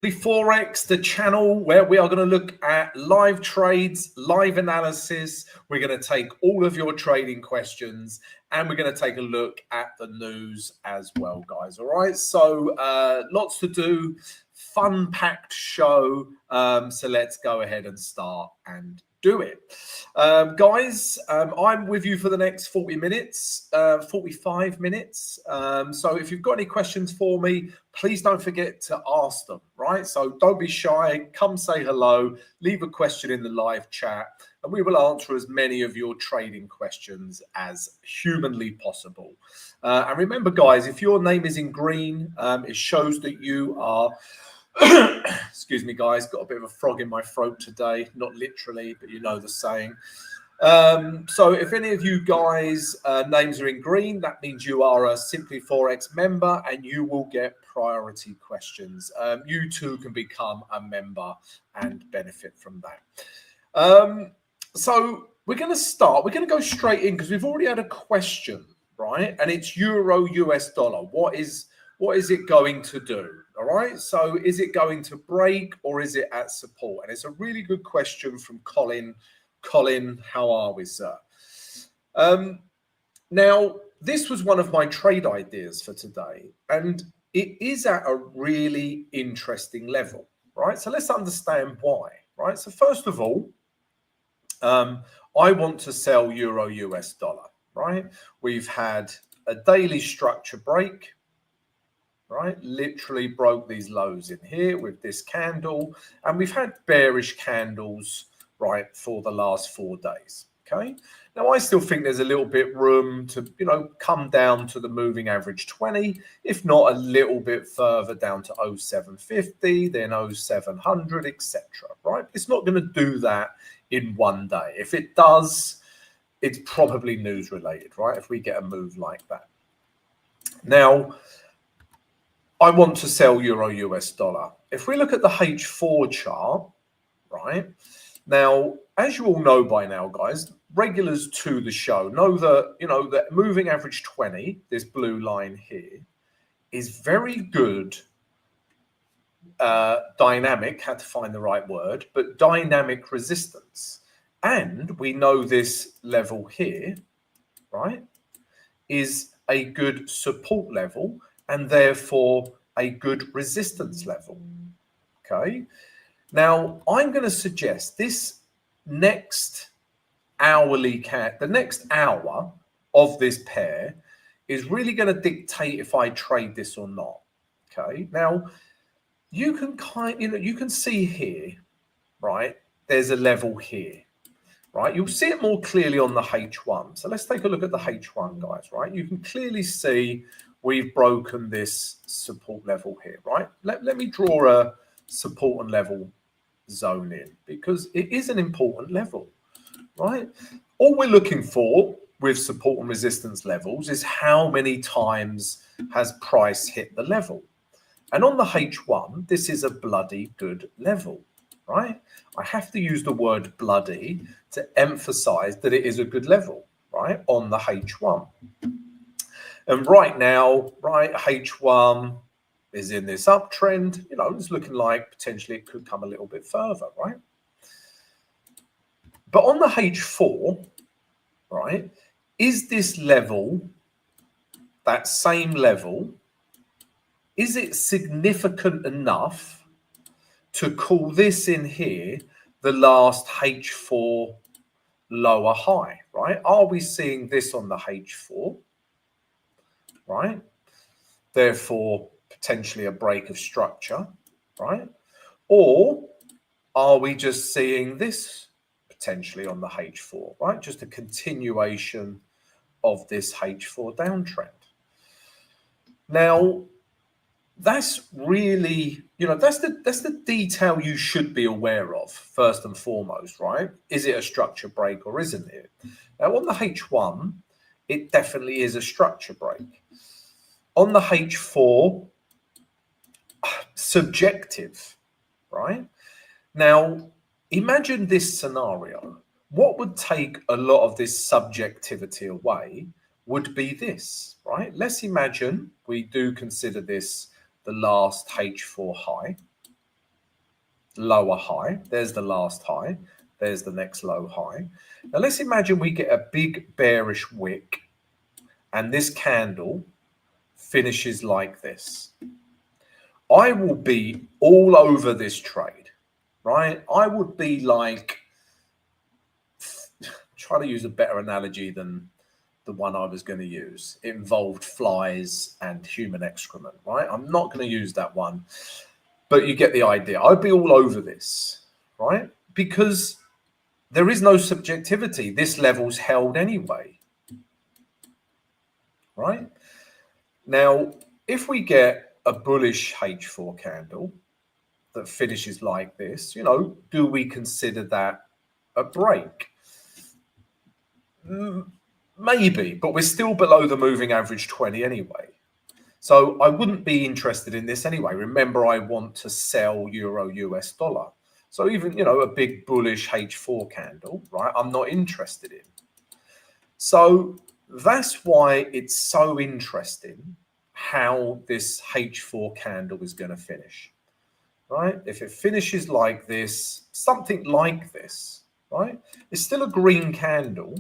Forex, the channel where we are going to look at live trades, live analysis. We're going to take all of your trading questions and we're going to take a look at the news as well, guys. All right. So lots to do, fun packed show. So let's go ahead and start and do it. Guys, I'm with you for the next 40 minutes, 45 minutes. So if you've got any questions for me, please don't forget to ask them, right? So don't be shy, come say hello, leave a question in the live chat, and we will answer as many of your trading questions as humanly possible. And remember, guys, if your name is in green, it shows that you are excuse me, guys, got a bit of a frog in my throat today, not literally, but you know the saying. So if any of you guys names are in green, that means you are a Simply Forex member and you will get priority questions. You too can become a member and benefit from that. So we're going to go straight in because we've already had a question, right? And it's Euro US dollar. What is it going to do? All right. So is it going to break or is it at support? And it's a really good question from Colin. Colin, how are we, sir? Now, this was one of my trade ideas for today, and it is at a really interesting level, right? So let's understand why, right? So first of all, I want to sell Euro US dollar, right? We've had a daily structure break, right? Literally broke these lows in here with this candle, and we've had bearish candles, right, for the last 4 days. Okay, now I still think there's a little bit room to, you know, come down to the moving average 20, if not a little bit further down to 0750, then 0700, etc. Right? It's not going to do that in one day. If it does, it's probably news related, right? If we get a move like that. Now, I want to sell Euro US dollar. If we look at the H4 chart, right? Now, as you all know by now, guys, regulars to the show know that, you know, that moving average 20, this blue line here, is very good dynamic, had to find the right word, but dynamic resistance. And we know this level here, right, is a good support level and therefore a good resistance level. Okay. Now, I'm going to suggest this next the next hour of this pair is really going to dictate if I trade this or not. Okay. Now, you can see here, right? There's a level here, right? You'll see it more clearly on the H1. So let's take a look at the H1, guys, right? You can clearly see we've broken this support level here, right? Let me draw a support and level zone in because it is an important level, right? All we're looking for with support and resistance levels is how many times has price hit the level. And on the H1, this is a bloody good level, right? I have to use the word bloody to emphasize that it is a good level, right, on the H1. And right now, right, H1 is in this uptrend. You know, it's looking like potentially it could come a little bit further, right? But on the H4, right, is this level, that same level, is it significant enough to call this in here the last H4 lower high, right? Are we seeing this on the H4, right? Therefore, potentially a break of structure, right? Or are we just seeing this potentially on the H4, right? Just a continuation of this H4 downtrend. Now, that's really, you know, that's the detail you should be aware of first and foremost, right? Is it a structure break or isn't it? Now, on the H1, it definitely is a structure break. On the H4, subjective, right? Now, imagine this scenario. What would take a lot of this subjectivity away would be this, right? Let's imagine we do consider this the last H4 high, lower high. There's the last high. There's the next low high. Now let's imagine we get a big bearish wick and this candle finishes like this. I will be all over this trade, right? I would be like, try to use a better analogy than the one I was going to use. It involved flies and human excrement, right? I'm not going to use that one, but you get the idea. I'd be all over this, right? Because there is no subjectivity. This level's held anyway, right? Now, if we get a bullish H4 candle that finishes like this, you know, do we consider that a break? Maybe, but we're still below the moving average 20 anyway. So I wouldn't be interested in this anyway. Remember, I want to sell euro US dollar. So even, you know, a big bullish H4 candle, right, I'm not interested in. So that's why it's so interesting how this H4 candle is going to finish, right? If it finishes like this, something like this, right? It's still a green candle,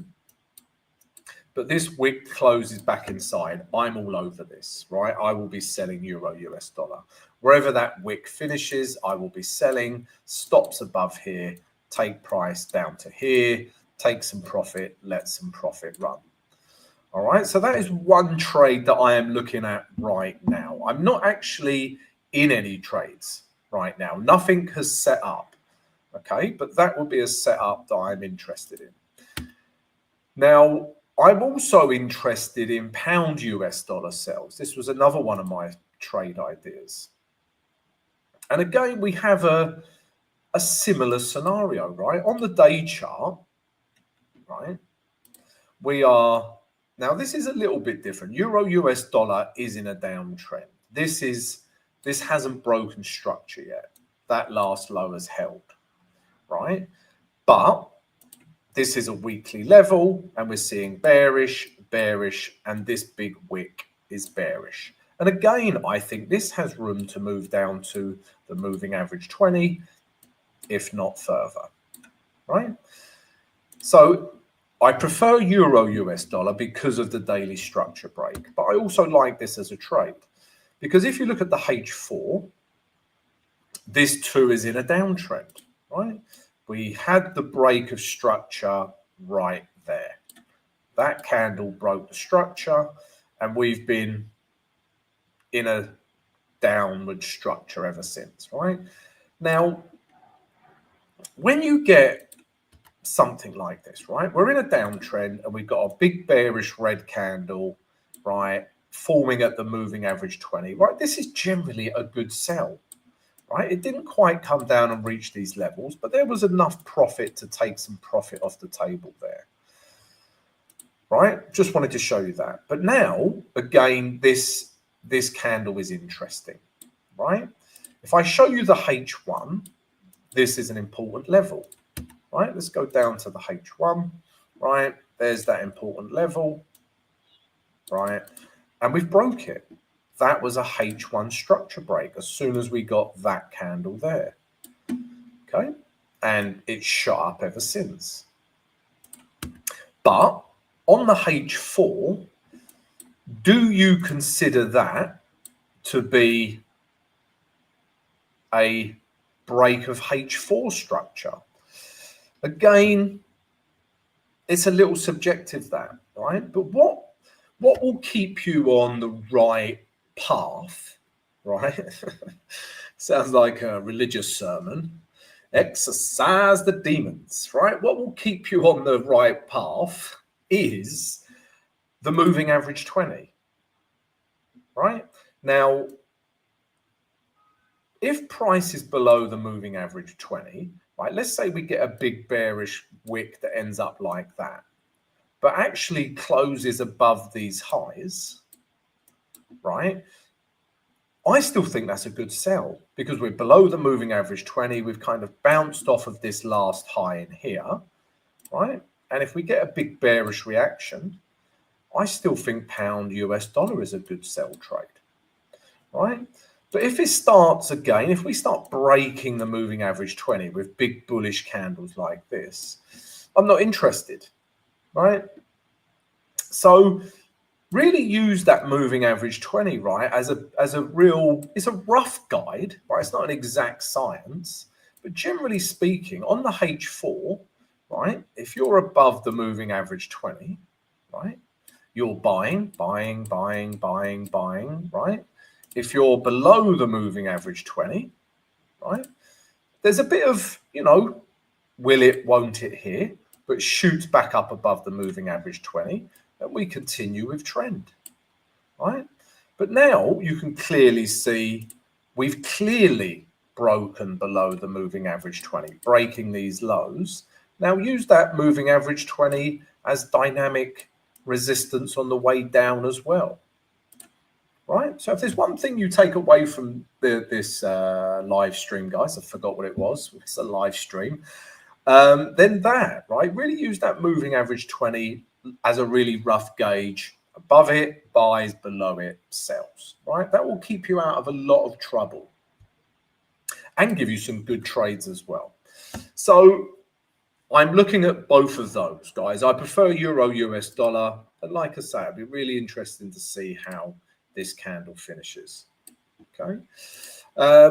but this wick closes back inside. I'm all over this, right? I will be selling euro US dollar. Wherever that wick finishes, I will be selling. Stops above here, take price down to here, take some profit, let some profit run. All right, so that is one trade that I am looking at right now. I'm not actually in any trades right now. Nothing has set up, okay? But that will be a setup that I'm interested in. Now, I'm also interested in pound US dollar sells. This was another one of my trade ideas. And again, we have a similar scenario, right? On the day chart, right, we are, now this is a little bit different. Euro US dollar is in a downtrend. This hasn't broken structure yet. That last low has held, right? But this is a weekly level and we're seeing bearish, bearish, and this big wick is bearish. And again, I think this has room to move down to the moving average 20, if not further, right? So I prefer euro US dollar because of the daily structure break, but I also like this as a trade because if you look at the H4, this too is in a downtrend, right? We had the break of structure right there. That candle broke the structure and we've been in a downward structure ever since, right? Now, when you get something like this, right? We're in a downtrend and we've got a big bearish red candle, right? Forming at the moving average 20, right? This is generally a good sell, right? It didn't quite come down and reach these levels, but there was enough profit to take some profit off the table there, right? Just wanted to show you that. But now, again, this candle is interesting, right? If I show you the H1, this is an important level, right? Let's go down to the H1, right? There's that important level, right? And we've broke it. That was a H1 structure break as soon as we got that candle there, okay? And it's shot up ever since. But on the H4, do you consider that to be a break of H4 structure? Again, it's a little subjective that, right? But what will keep you on the right path, right? Sounds like a religious sermon. Exercise the demons, right? What will keep you on the right path is the moving average 20, right? Now, if price is below the moving average 20, right, let's say we get a big bearish wick that ends up like that, but actually closes above these highs, right? I still think that's a good sell because we're below the moving average 20. We've kind of bounced off of this last high in here, right? And if we get a big bearish reaction, I still think pound US dollar is a good sell trade, right? But if it starts again, if we start breaking the moving average 20 with big bullish candles like this, I'm not interested, right? So really use that moving average 20, right, as a real, it's a rough guide, right? It's not an exact science, but generally speaking, on the H4, right, if you're above the moving average 20, right, you're buying, right? If you're below the moving average 20, right, there's a bit of, you know, will it, won't it here, but shoots back up above the moving average 20, and we continue with trend, right? But now you can clearly see we've clearly broken below the moving average 20, breaking these lows. Now use that moving average 20 as dynamic resistance on the way down as well, right? So if there's one thing you take away from this live stream, guys, I forgot what it was. It's a live stream. Then that, right? Really use that moving average 20 as a really rough gauge. Above it, buys, below it, sells, right? That will keep you out of a lot of trouble and give you some good trades as well. So I'm looking at both of those, guys. I prefer Euro US dollar, but like I say, it'd be really interesting to see how this candle finishes. Okay.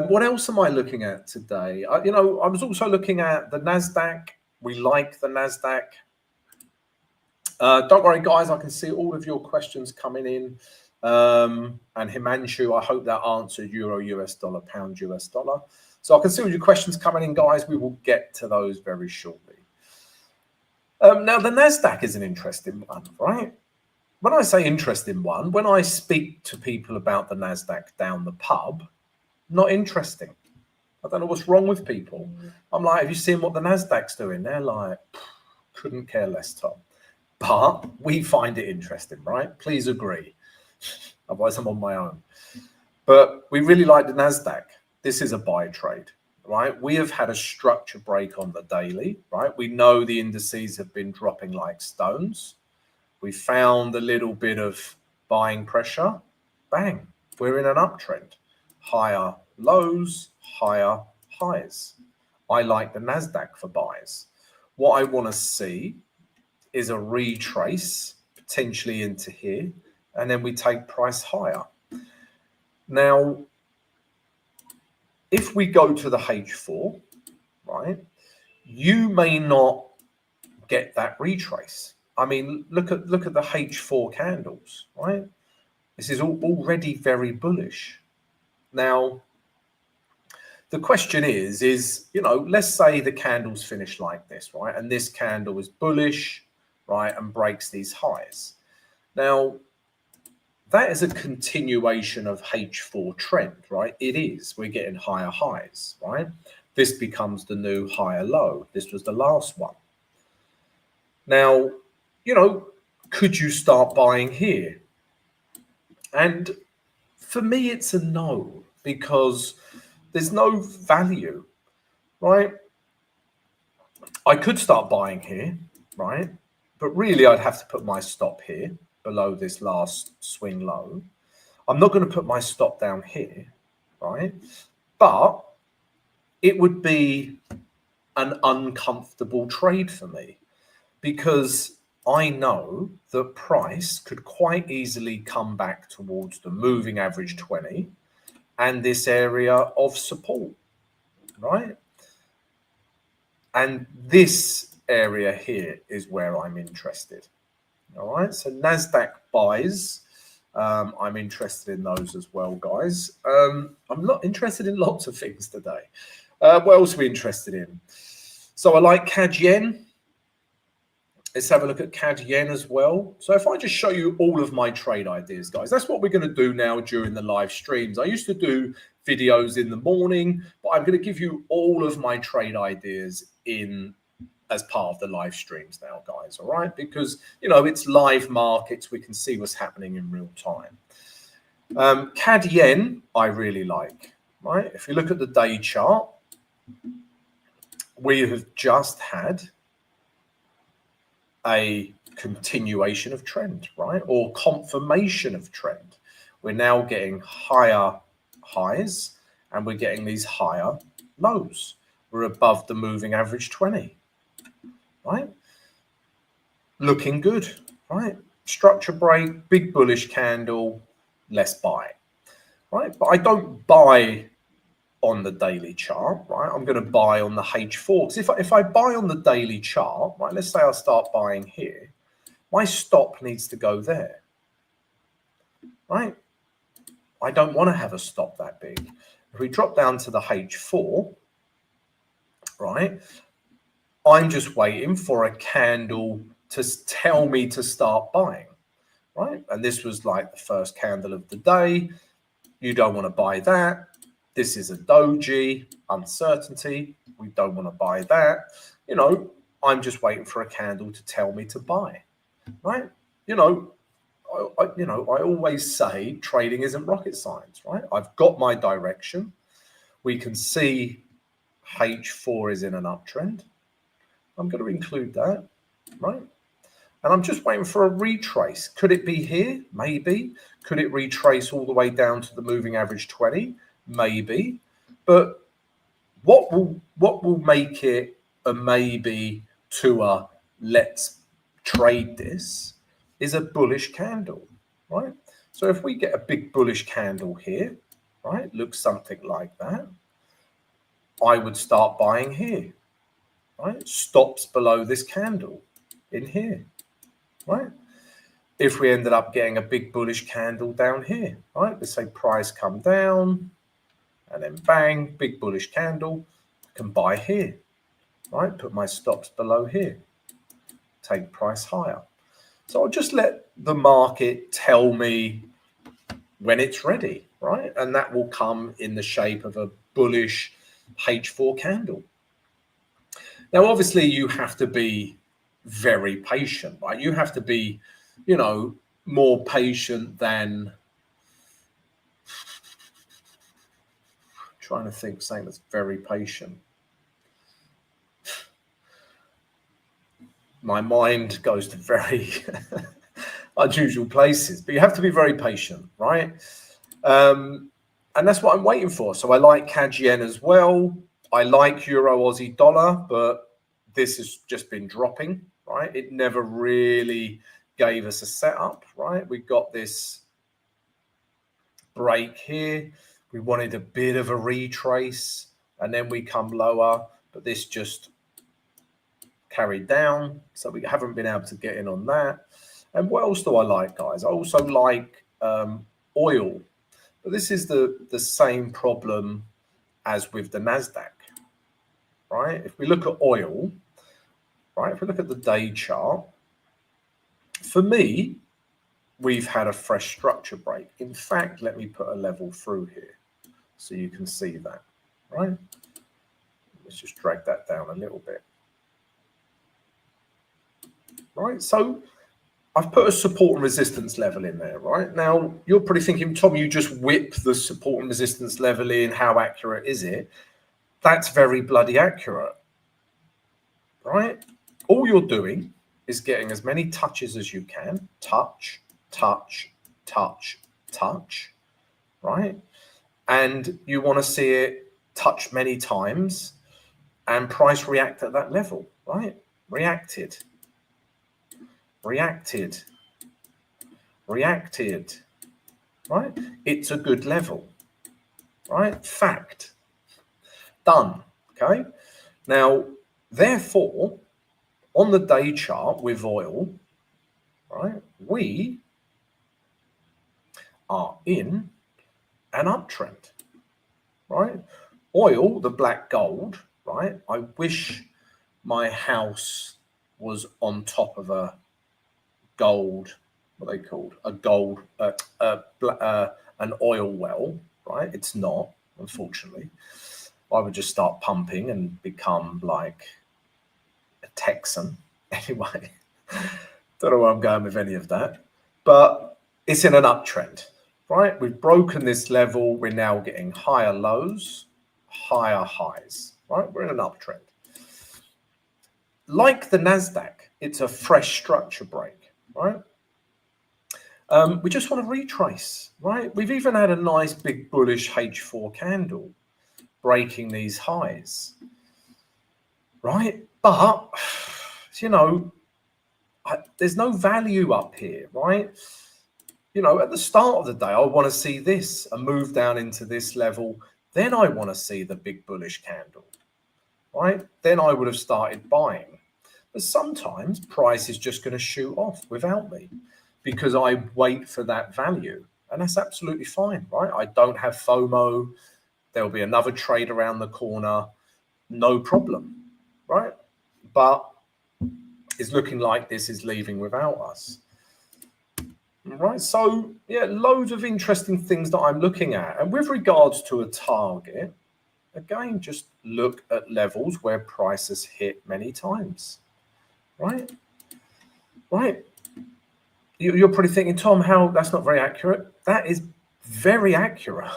What else am I looking at today? I was also looking at the NASDAQ. We like the NASDAQ. Don't worry, guys. I can see all of your questions coming in. And Himanshu, I hope that answered Euro US dollar, pound US dollar. So I can see all your questions coming in, guys. We will get to those very shortly. Now, the NASDAQ is an interesting one, right? When I say interesting one, when I speak to people about the NASDAQ down the pub, not interesting. I don't know what's wrong with people. I'm like, have you seen what the NASDAQ's doing? They're like, couldn't care less, Tom. But we find it interesting, right? Please agree. Otherwise, I'm on my own. But we really like the NASDAQ. This is a buy trade, right? We have had a structure break on the daily, right? We know the indices have been dropping like stones. We found a little bit of buying pressure. Bang, we're in an uptrend. Higher lows, higher highs. I like the NASDAQ for buys. What I want to see is a retrace potentially into here, and then we take price higher. Now, if we go to the H4, right, you may not get that retrace. I mean, look at the H4 candles, right? This is already very bullish. Now, the question is, let's say the candles finish like this, right? And this candle is bullish, right? And breaks these highs. Now, that is a continuation of H4 trend, right? It is. We're getting higher highs, right? This becomes the new higher low. This was the last one. Now, could you start buying here? And for me, it's a no, because there's no value, right? I could start buying here, right? But really, I'd have to put my stop here below this last swing low. I'm not going to put my stop down here, right? But it would be an uncomfortable trade for me, because I know that price could quite easily come back towards the moving average 20 and this area of support, right? And this area here is where I'm interested. All right, so NASDAQ buys, I'm interested in those as well, guys. I'm not interested in lots of things today. What else are we interested in? So I like CAD yen. Let's have a look at CAD yen as well. So if I just show you all of my trade ideas, guys, that's what we're going to do now during the live streams. I used to do videos in the morning, but I'm going to give you all of my trade ideas as part of the live streams now, guys. All right, because it's live markets, we can see what's happening in real time. CAD yen I really like, right? If you look at the day chart, we have just had a continuation of trend, right? Or confirmation of trend. We're now getting higher highs and we're getting these higher lows. We're above the moving average 20, right? Looking good, right? Structure break, big bullish candle, let's buy, right? But I don't buy on the daily chart, right? I'm going to buy on the H4. Because if I buy on the daily chart, right, let's say I start buying here, my stop needs to go there, right? I don't want to have a stop that big. If we drop down to the H4, right, I'm just waiting for a candle to tell me to start buying, right? And this was like the first candle of the day. You don't want to buy that. This is a doji, uncertainty. We don't want to buy that. You know, I'm just waiting for a candle to tell me to buy, right? You know, I always say trading isn't rocket science, right? I've got my direction. We can see H4 is in an uptrend. I'm going to include that, right? And I'm just waiting for a retrace. Could it be here? Maybe. Could it retrace all the way down to the moving average 20? Maybe. But what will make it a maybe to a let's trade this is a bullish candle, right? So if we get a big bullish candle here, right, looks something like that, I would start buying here, right? Stops below this candle in here, right? If we ended up getting a big bullish candle down here, right? Let's say price come down and then bang, big bullish candle, I can buy here, right? Put my stops below here, take price higher. So I'll just let the market tell me when it's ready, right? And that will come in the shape of a bullish H4 candle. Now, obviously, you have to be very patient, right? You have to be, you know, more patient than trying to think something that's very patient. My mind goes to very unusual places, but you have to be very patient, right? And that's what I'm waiting for. So I like CADJPY as well. I like Euro Aussie dollar, but this has just been dropping, right? It never really gave us a setup, right? We got this break here. We wanted a bit of a retrace and then we come lower, but this just carried down. So we haven't been able to get in on that. And what else do I like, guys? I also like oil. But this is the same problem as with the NASDAQ, right? If we look at oil, right? If we look at the day chart, for me, we've had a fresh structure break. In fact, let me put a level through here so you can see that, right? Let's just drag that down a little bit. Right, so I've put a support and resistance level in there, right? Now, you're probably thinking, Tom, you just whip the support and resistance level in. How accurate is it? That's very bloody accurate, right? All you're doing is getting as many touches as you can. Touch, touch, touch, touch, right? And you want to see it touch many times and price react at that level, right? Reacted, reacted, reacted, right? It's a good level, right? Fact. Done, okay? Now, therefore, on the day chart with oil, right, we are in an uptrend, right? Oil, the black gold, right? I wish my house was on top of a gold, what are they called? A gold, an oil well, right? It's not, unfortunately. I would just start pumping and become like a Texan. Anyway, don't know where I'm going with any of that, but it's in an uptrend, right? We've broken this level. We're now getting higher lows, higher highs, right? We're in an uptrend. Like the NASDAQ, it's a fresh structure break, right? We just want to retrace, right? We've even had a nice big bullish H4 candle breaking these highs, right? But, you know, there's no value up here, right? You know, at the start of the day, I want to see this, a move down into this level. Then I want to see the big bullish candle, right? Then I would have started buying. But sometimes price is just going to shoot off without me because I wait for that value. And that's absolutely fine, right? I don't have FOMO. There'll be another trade around the corner. No problem, right? But it's looking like this is leaving without us. Right, so yeah, loads of interesting things that I'm looking at. And with regards to a target, again, just look at levels where price has hit many times. Right? Right. You're probably thinking, Tom, how that's not very accurate. That is very accurate.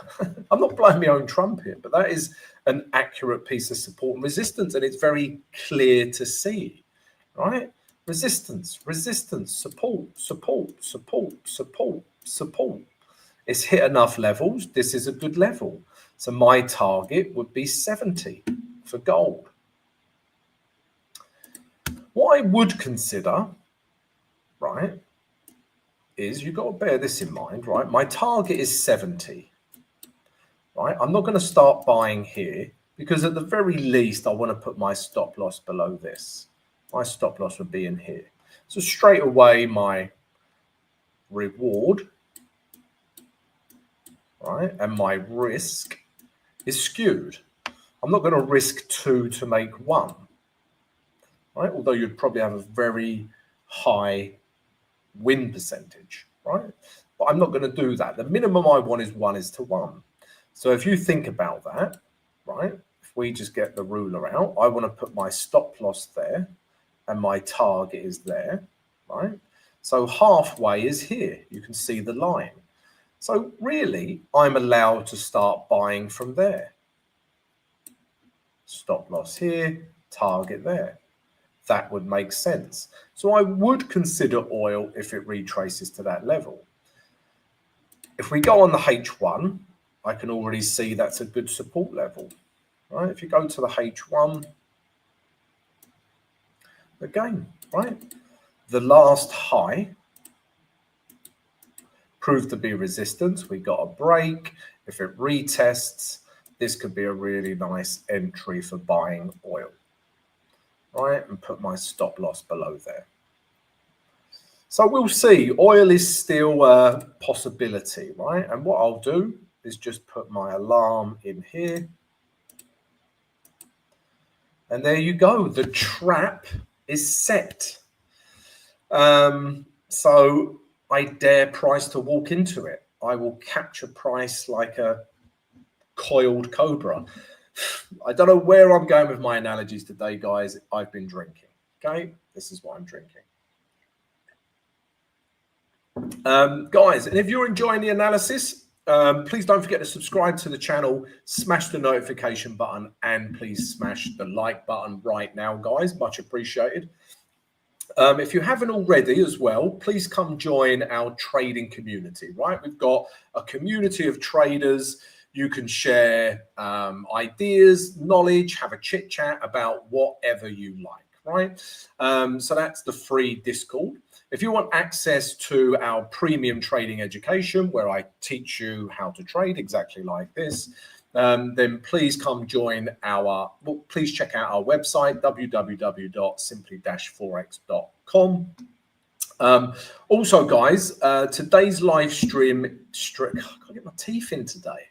I'm not blowing my own trumpet, but that is an accurate piece of support and resistance, and it's very clear to see. Right? Resistance, resistance, support, support, support, support, support. It's hit enough levels. This is a good level. So my target would be 70 for gold. What I would consider, right, is you've got to bear this in mind, right? My target is 70, right? I'm not going to start buying here because at the very least, I want to put my stop loss below this. My stop loss would be in here. So straight away, my reward, right, and my risk is skewed. I'm not going to risk 2 to make 1, right? Although you'd probably have a very high win percentage, right? But I'm not going to do that. The minimum I want is 1:1. So if you think about that, right, if we just get the ruler out, I want to put my stop loss there and my target is there, right? So halfway is here. You can see the line. So really, I'm allowed to start buying from there. Stop loss here, target there. That would make sense. So I would consider oil if it retraces to that level. If we go on the H1, I can already see that's a good support level, right? If you go to the H1, again, right? The last high proved to be resistance. We got a break. If it retests, this could be a really nice entry for buying oil, right? And put my stop loss below there. So we'll see. Oil is still a possibility, right? And what I'll do is just put my alarm in here. And there you go. The trap is set. So I dare price to walk into it. I will capture price like a coiled cobra. I don't know where I'm going with my analogies today, guys. I've been drinking. Okay, this is what I'm drinking. Guys, and if you're enjoying the analysis, please don't forget to subscribe to the channel, smash the notification button, and please smash the like button right now, guys. Much appreciated. If you haven't already as well, please come join our trading community, right? We've got a community of traders. You can share ideas, knowledge, have a chit chat about whatever you like, right? So that's the free Discord. If you want access to our premium trading education, where I teach you how to trade exactly like this, then please come join our, well, please check out our website, www.simply-forex.com. Also, guys, today's live stream, I can't get my teeth in today.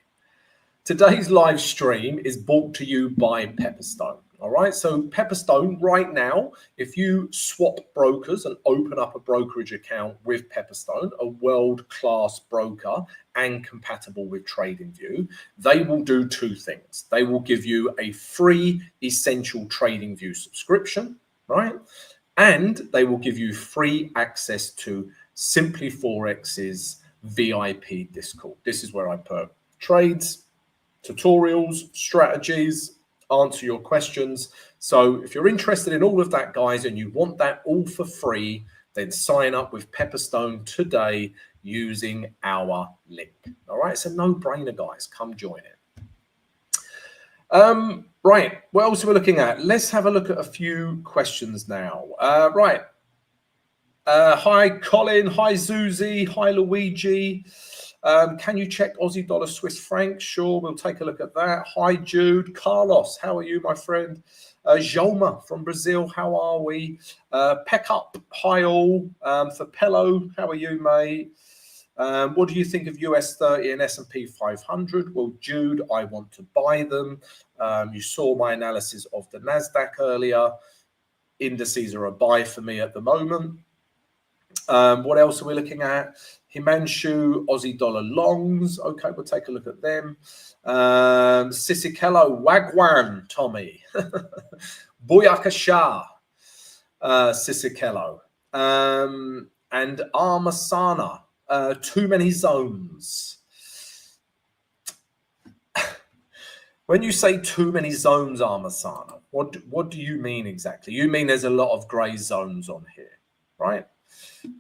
Today's live stream is brought to you by Pepperstone. All right, so Pepperstone right now, if you swap brokers and open up a brokerage account with Pepperstone, a world-class broker and compatible with TradingView, they will do 2 things. They will give you a free essential TradingView subscription, right? And they will give you free access to Simply Forex's VIP Discord. This is where I put trades, tutorials, strategies, answer your questions. So if you're interested in all of that, guys, and you want that all for free, then sign up with Pepperstone today. using our link. All right, it's a no-brainer, guys. Come join it. Right, what else are we looking at? Let's have a look at a few questions now. Right. Hi, Colin. Hi, Zuzi. Hi, Luigi. Can you check Aussie dollar Swiss franc? Sure, we'll take a look at that. Hi, Jude. Carlos, how are you, my friend? Joma from Brazil, how are we? Peck up, hi all. For Pello, how are you, mate? What do you think of US 30 and S&P 500? Well, Jude, I want to buy them. You saw my analysis of the NASDAQ earlier. Indices are a buy for me at the moment. What else are we looking at? Himanshu, Aussie dollar longs. Okay, we'll take a look at them. Sisikelo, Wagwan, Tommy. Buyakasha, Sisikelo. And Armasana, too many zones. When you say too many zones, Armasana, what do you mean exactly? You mean there's a lot of grey zones on here, right?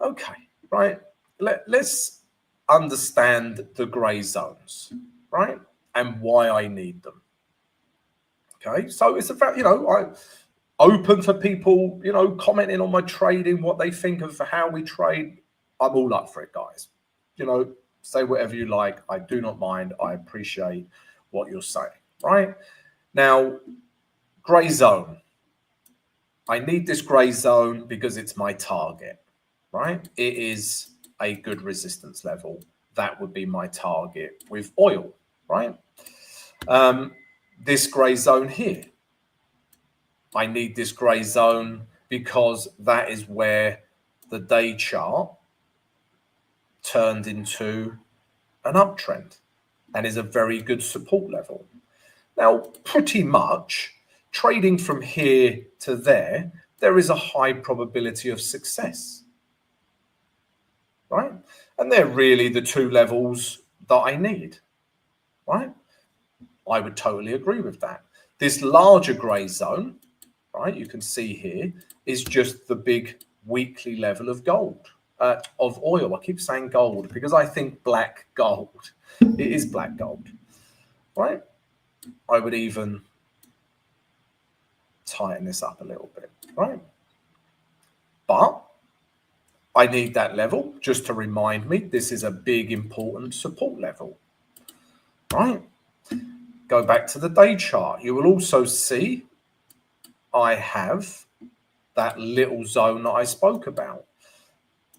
Okay, right. Let's understand the grey zones, right? And why I need them. Okay, so it's about, I'm open for people, commenting on my trading, what they think of how we trade. I'm all up for it, guys. Say whatever you like. I do not mind. I appreciate what you're saying, right? Now, grey zone. I need this grey zone because it's my target. Right? It is a good resistance level. That would be my target with oil, right? This grey zone here. I need this grey zone because that is where the day chart turned into an uptrend and is a very good support level. Now, pretty much trading from here to there is a high probability of success. Right? And they're really the two levels that I need, right? I would totally agree with that. This larger grey zone, right, you can see here, is just the big weekly level of gold, of oil. I keep saying gold because I think black gold. It is black gold, right? I would even tighten this up a little bit, right? But I need that level just to remind me this is a big, important support level, right? Go back to the day chart. You will also see I have that little zone that I spoke about.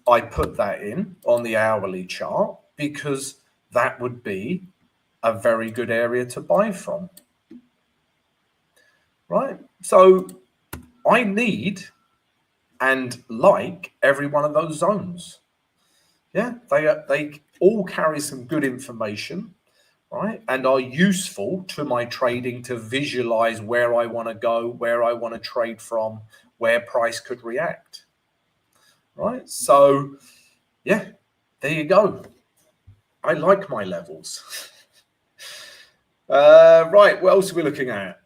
I put that in on the hourly chart because that would be a very good area to buy from, right? So I need and like every one of those zones. Yeah, they all carry some good information, right? And are useful to my trading to visualize where I want to go, where I want to trade from, where price could react, right? So, yeah, there you go. I like my levels. Right, what else are we looking at?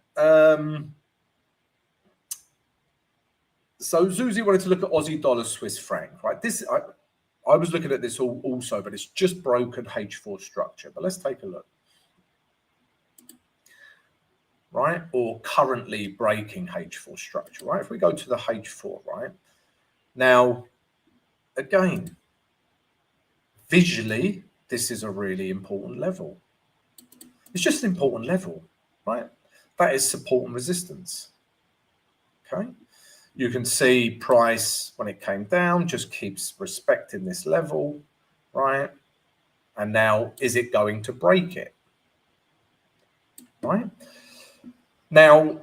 So Zuzi wanted to look at Aussie dollar Swiss franc, right? This I was looking at this also, but it's just broken H4 structure. But let's take a look. Right, or currently breaking H4 structure, right? If we go to the H4, right? Now, again, visually, this is a really important level. It's just an important level, right? That is support and resistance, okay? You can see price, when it came down, just keeps respecting this level, right? And now, is it going to break it, right? Now,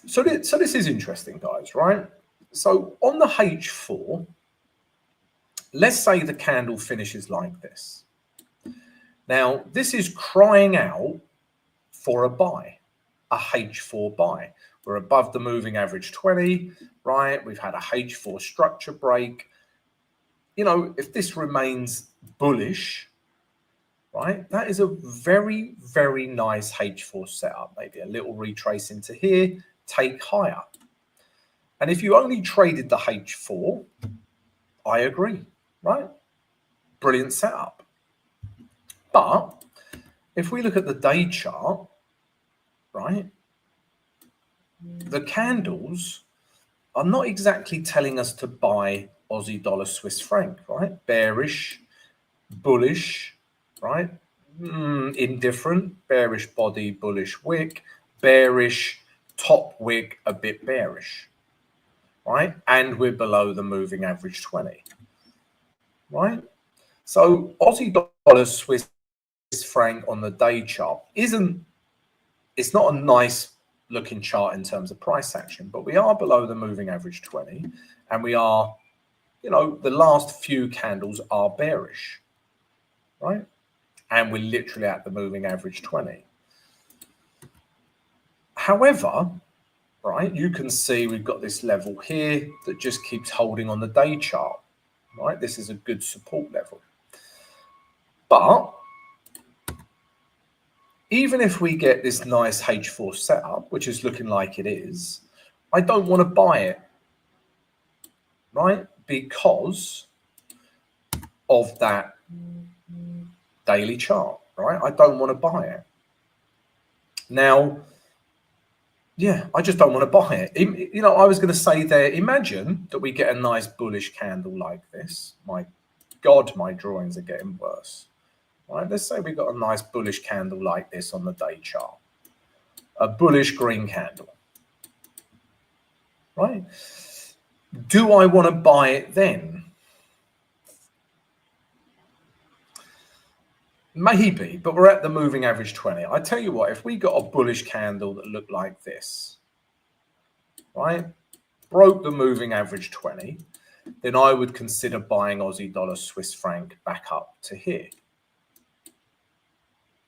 so this is interesting, guys, right? So on the H4, let's say the candle finishes like this. Now, this is crying out for a buy, a H4 buy. We're above the moving average 20, right? We've had a H4 structure break. If this remains bullish, right, that is a very, very nice H4 setup. Maybe a little retrace into here, take higher. And if you only traded the H4, I agree, right? Brilliant setup. But if we look at the day chart, right, the candles are not exactly telling us to buy Aussie dollar Swiss franc, right? Bearish, bullish, right? Indifferent, bearish body, bullish wick, bearish top wick, a bit bearish, right? And we're below the moving average 20, right? So Aussie dollar Swiss franc on the day chart it's not a nice looking chart in terms of price action, but we are below the moving average 20, and we are, the last few candles are bearish, right? And we're literally at the moving average 20. However, right, you can see we've got this level here that just keeps holding on the day chart, right? This is a good support level. But even if we get this nice H4 setup, which is looking like it is, I don't want to buy it, right? Because of that daily chart, right? I don't want to buy it. Now, yeah, I just don't want to buy it. I was going to say there, imagine that we get a nice bullish candle like this. My God, my drawings are getting worse. Right, let's say we got a nice bullish candle like this on the day chart. A bullish green candle. Right? Do I want to buy it then? Maybe, but we're at the moving average 20. I tell you what, if we got a bullish candle that looked like this, right, broke the moving average 20, then I would consider buying Aussie dollar Swiss franc back up to here,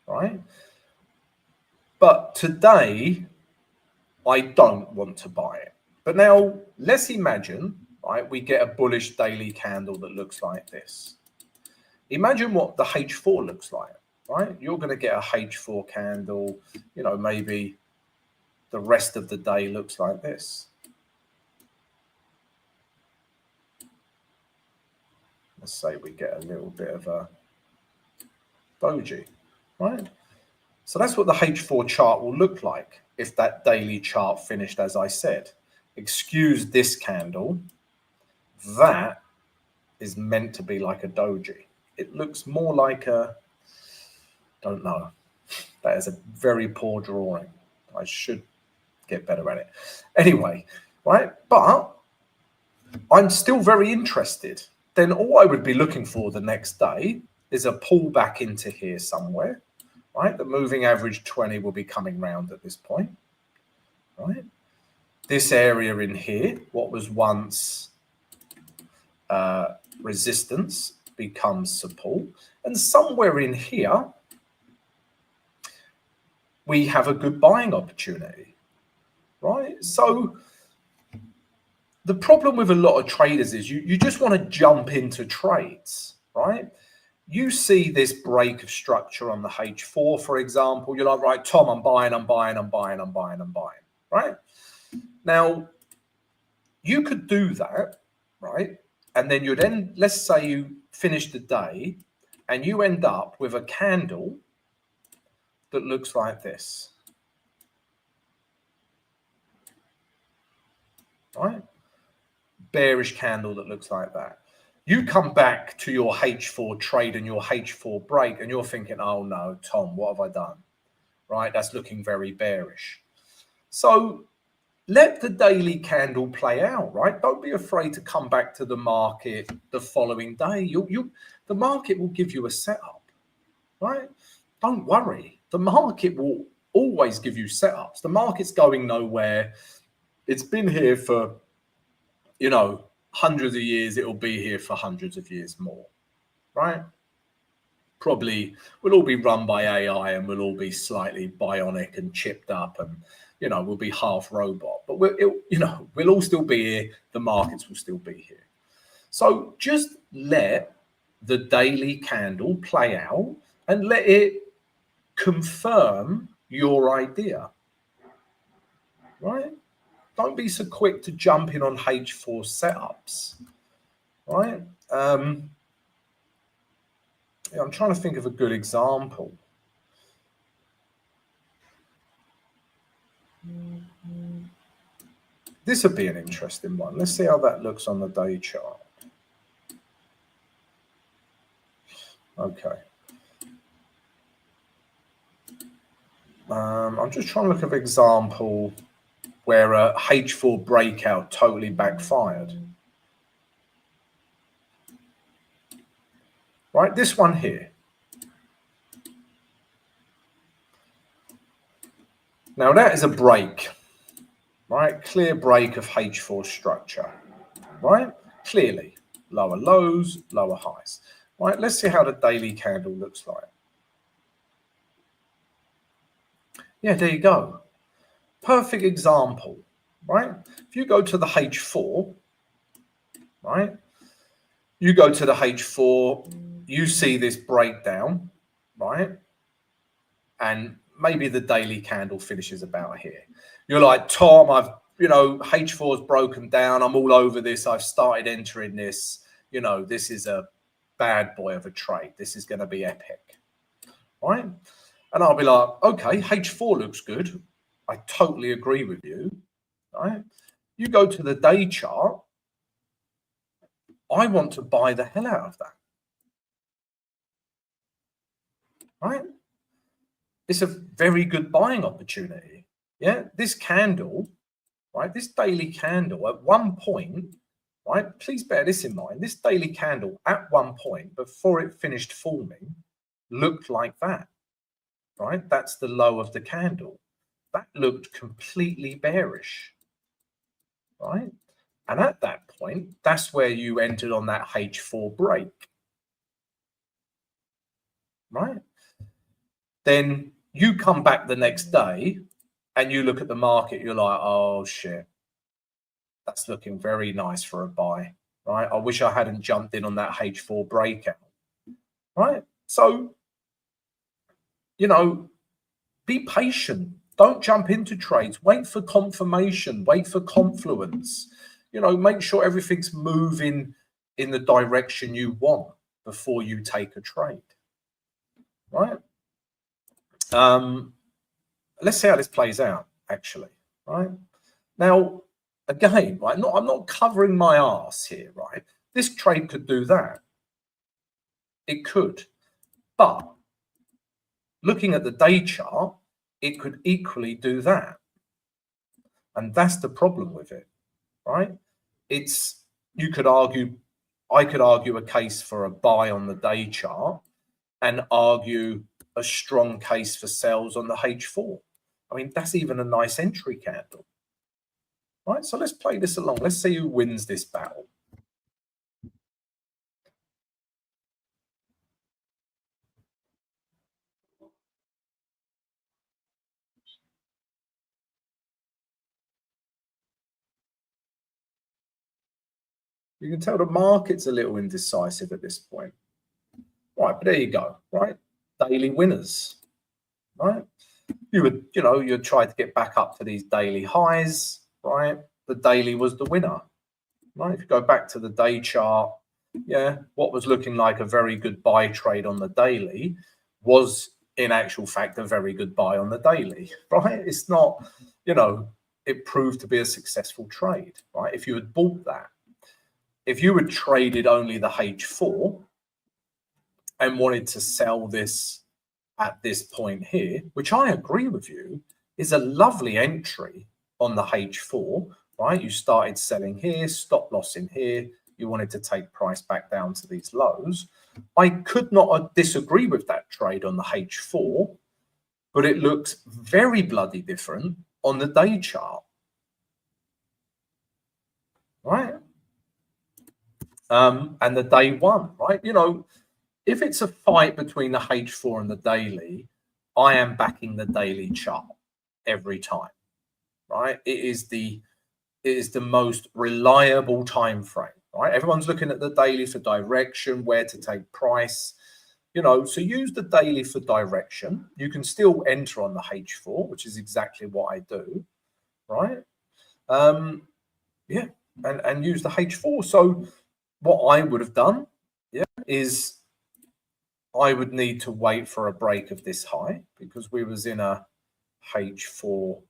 right? But today, I don't want to buy it. But now let's imagine, right, we get a bullish daily candle that looks like this. Imagine what the H4 looks like, right? You're going to get a H4 candle, maybe the rest of the day looks like this. Let's say we get a little bit of a doji, right? So that's what the H4 chart will look like if that daily chart finished as I said. Excuse this candle. That is meant to be like a doji. It looks more like don't know. That is a very poor drawing. I should get better at it. Anyway, right? But I'm still very interested. Then all I would be looking for the next day is a pullback into here somewhere, right? The moving average 20 will be coming round at this point, right? This area in here, what was once resistance, becomes support. And somewhere in here, we have a good buying opportunity, right? So the problem with a lot of traders is you just want to jump into trades, right? You see this break of structure on the H4, for example. You're like, right, Tom, I'm buying, right? Now, you could do that, right? And then you'd end, let's say you finish the day and you end up with a candle that looks like this, right? Bearish candle that looks like that. You come back to your H4 trade and your H4 break and you're thinking, oh no, Tom, what have I done? Right? That's looking very bearish. So let the daily candle play out, right? Don't be afraid to come back to the market the following day. The market will give you a setup, right? Don't worry. The market will always give you setups. The market's going nowhere. It's been here for, hundreds of years. It'll be here for hundreds of years more, right? Probably we'll all be run by AI and we'll all be slightly bionic and chipped up and, we'll be half robot, but we'll all still be here. The markets will still be here. So just let the daily candle play out and let it confirm your idea, right? Don't be so quick to jump in on H4 setups, right? Yeah, I'm trying to think of a good example. This would be an interesting one. Let's see how that looks on the day chart. Okay. I'm just trying to look at an example where a H4 breakout totally backfired. Right, this one here. Now that is a break, right? Clear break of H4 structure, right? Clearly, lower lows, lower highs. Right, let's see how the daily candle looks like. Yeah, there you go. Perfect example, right? If you go to the H4, right? You go to the H4, you see this breakdown, right? And maybe the daily candle finishes about here. You're like, Tom, H4's broken down. I'm all over this. I've started entering this. This is a bad boy of a trade. This is going to be epic, right? And I'll be like, okay, H4 looks good. I totally agree with you, right? You go to the day chart. I want to buy the hell out of that, right? It's a very good buying opportunity. Yeah, this candle, right? This daily candle at one point, right? Please bear this in mind. This daily candle at one point, before it finished forming, looked like that, right? That's the low of the candle. That looked completely bearish, right? And at that point, that's where you entered on that H4 break, right? Then you come back the next day and you look at the market, you're like, oh shit, that's looking very nice for a buy, right? I wish I hadn't jumped in on that H4 breakout, right? So, be patient. Don't jump into trades. Wait for confirmation. Wait for confluence. Make sure everything's moving in the direction you want before you take a trade, right? Let's see how this plays out, actually, right? Now, again, right, I'm not covering my ass here, right? This trade could do that. It could. But looking at the day chart, it could equally do that. And that's the problem with it, right? I could argue a case for a buy on the day chart and argue a strong case for sells on the H4. I mean, that's even a nice entry candle, right? So let's play this along. Let's see who wins this battle. You can tell the market's a little indecisive at this point. Right, but there you go, right? Daily winners, right? You'd try to get back up to these daily highs, right? The daily was the winner, right? If you go back to the day chart, yeah, what was looking like a very good buy trade on the daily was in actual fact a very good buy on the daily, right? It's not, it proved to be a successful trade, right? If you had bought that, if you had traded only the H4 and wanted to sell this at this point here, which I agree with you, is a lovely entry on the H4, right? You started selling here, stop loss in here. You wanted to take price back down to these lows. I could not disagree with that trade on the H4, but it looks very bloody different on the day chart, right? And the day one, right? If it's a fight between the H4 and the daily, I am backing the daily chart every time, right? It is the most reliable time frame, right? Everyone's looking at the daily for direction, where to take price, so use the daily for direction. You can still enter on the H4, which is exactly what I do, right? Yeah, and use the H4. So what I would have done, yeah, is I would need to wait for a break of this high because we was in a H4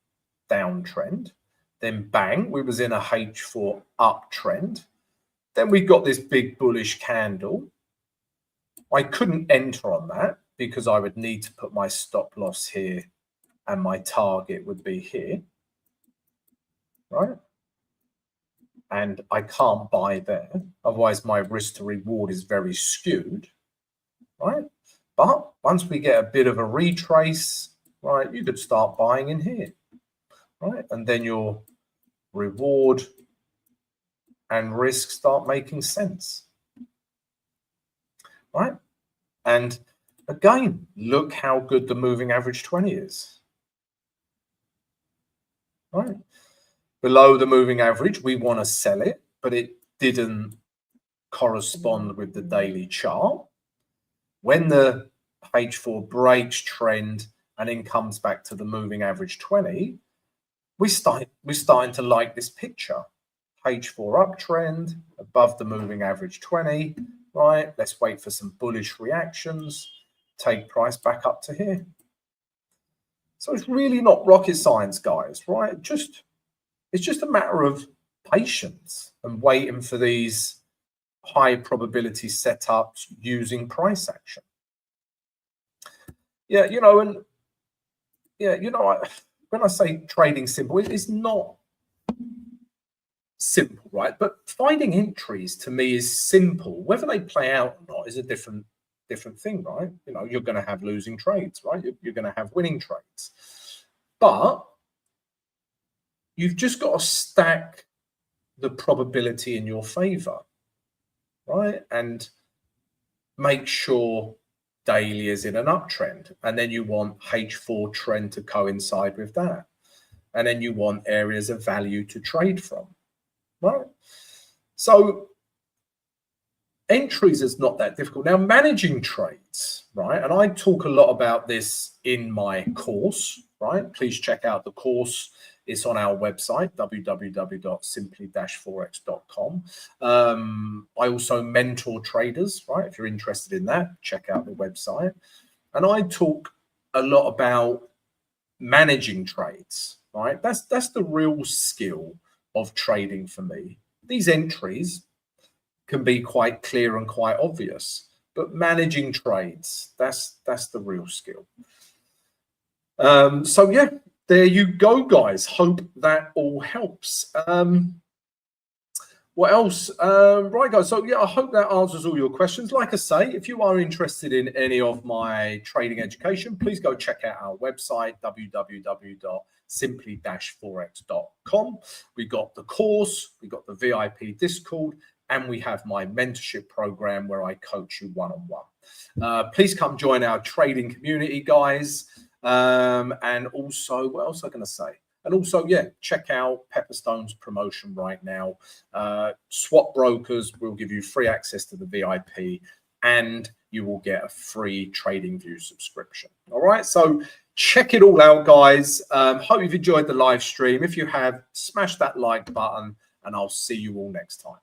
downtrend. Then bang, we was in a H4 uptrend. Then we got this big bullish candle. I couldn't enter on that because I would need to put my stop loss here and my target would be here, right? And I can't buy there. Otherwise, my risk to reward is very skewed, right? But once we get a bit of a retrace, right, you could start buying in here, right? And then your reward and risk start making sense, right? And again, look how good the moving average 20 is, right? Below the moving average, we want to sell it, but it didn't correspond with the daily chart. When the H4 breaks trend and then comes back to the moving average 20, we're starting to like this picture. H4 uptrend above the moving average 20, right? Let's wait for some bullish reactions, take price back up to here. So it's really not rocket science, guys, right? It's just a matter of patience and waiting for these high probability setups using price action. Yeah, you know, and yeah, you know, when I say trading simple, it's not simple, right? But finding entries to me is simple. Whether they play out or not is a different thing, right? You know, you're going to have losing trades, right? You're going to have winning trades, but you've just got to stack the probability in your favor, right? And make sure daily is in an uptrend. And then you want H4 trend to coincide with that. And then you want areas of value to trade from, right? So entries is not that difficult. Now, managing trades, right? And I talk a lot about this in my course, right? Please check out the course. It's on our website, www.simply-forex.com. I also mentor traders, right? If you're interested in that, check out the website. And I talk a lot about managing trades, right? That's the real skill of trading for me. These entries can be quite clear and quite obvious, but managing trades, that's the real skill. So yeah, there you go, guys. Hope that all helps. What else? Right, guys. So yeah, I hope that answers all your questions. Like I say, if you are interested in any of my trading education, please go check out our website, www.simply-forex.com. We got the course, we got the VIP Discord, and we have my mentorship program where I coach you one-on-one. Please come join our trading community, guys. And also, what else am I going to say? And also, yeah, check out Pepperstone's promotion right now. Swap brokers will give you free access to the VIP, and you will get a free TradingView subscription. All right, so check it all out, guys. Hope you've enjoyed the live stream. If you have, smash that like button, and I'll see you all next time.